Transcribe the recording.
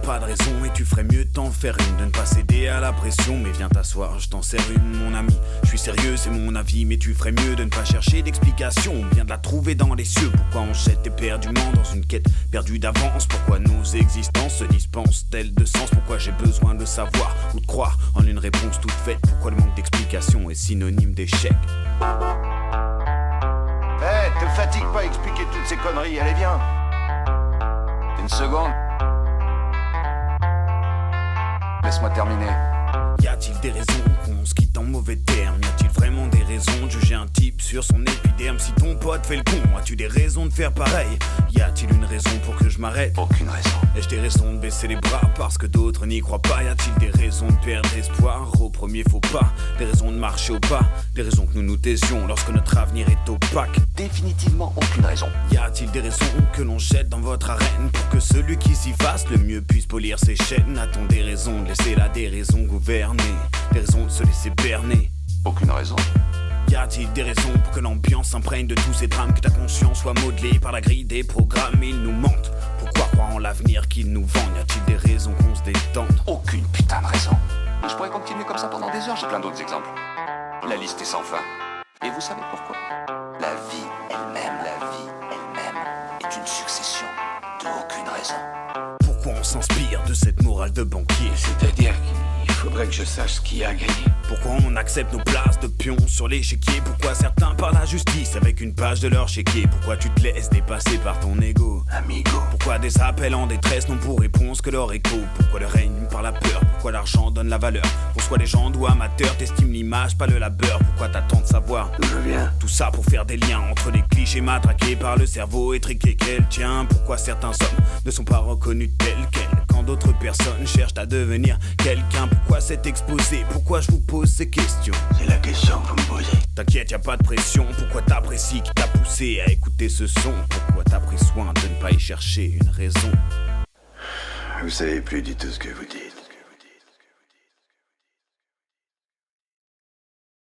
pas de raison et tu ferais mieux de t'en faire une, de ne pas céder à la pression. Mais viens t'asseoir, je t'en sers une mon ami. Je suis sérieux, c'est mon avis, mais tu ferais mieux de ne pas chercher d'explication. On vient de la trouver dans les cieux. Pourquoi on jette éperdument dans une quête perdue d'avance? Pourquoi nos existences se dispensent-elles de sens? Pourquoi j'ai besoin de savoir ou de croire en une réponse toute faite? Pourquoi le manque d'explication est synonyme d'échec? Te fatigue pas à expliquer toutes ces conneries, allez viens. Une seconde. Laisse-moi terminer. Y a-t-il des raisons qu'on se quitte en mauvais termes? Y a-t-il vraiment des raisons de juger un type sur son épiderme? Si ton pote fait le con, as-tu des raisons de faire pareil? Y a-t-il une raison pour que je m'arrête? Aucune raison. Ai-je des raisons de baisser les bras parce que d'autres n'y croient pas? Y a-t-il des raisons de perdre espoir au premier faux pas? Des raisons de marcher au pas? Des raisons que nous nous taisions lorsque notre avenir est opaque? Définitivement aucune raison. Y a-t-il des raisons que l'on jette dans votre arène pour que celui qui s'y fasse le mieux puisse polir ses chaînes? A-t-on des raisons de laisser la déraison gouverner? Des raisons de se laisser berner? Aucune raison. Y a-t-il des raisons pour que l'ambiance s'imprègne de tous ces drames? Que ta conscience soit modelée par la grille des programmes? Ils nous mentent. Pourquoi croire en l'avenir qu'ils nous vendent? Y a-t-il des raisons qu'on se détende? Aucune putain de raison. Je pourrais continuer comme ça pendant des heures, j'ai plein d'autres exemples. La liste est sans fin. Et vous savez pourquoi? La vie elle-même est une succession de aucune raison. Pourquoi on s'inspire de cette morale de banquier? C'est-à-dire qu'il faudrait que je sache ce qui a gagné. Pourquoi on accepte nos places de pion sur l'échiquier? Pourquoi certains parlent la justice avec une page de leur chéquier? Pourquoi tu te laisses dépasser par ton ego? Amigo. Pourquoi des appels en détresse n'ont pour réponse que leur écho? Pourquoi le règne par la peur? Pourquoi l'argent donne la valeur? Qu'on soit des gens ou amateurs, t'estimes l'image, pas le labeur. Pourquoi t'attends de savoir D'où je viens? tout ça pour faire des liens entre les clichés matraqués par le cerveau étriqué qu'elle tient? Pourquoi certains hommes ne sont pas reconnus tels quels quand d'autres personnes cherchent à devenir quelqu'un? Pourquoi cet exposé? Pourquoi je vous pose ces questions? C'est la question que vous me posez. T'inquiète, y a pas de pression. Pourquoi t'apprécies qui t'a poussé à écouter ce son? Pourquoi t'as pris soin de ne pas y chercher une raison? Vous savez plus du tout ce que vous dites.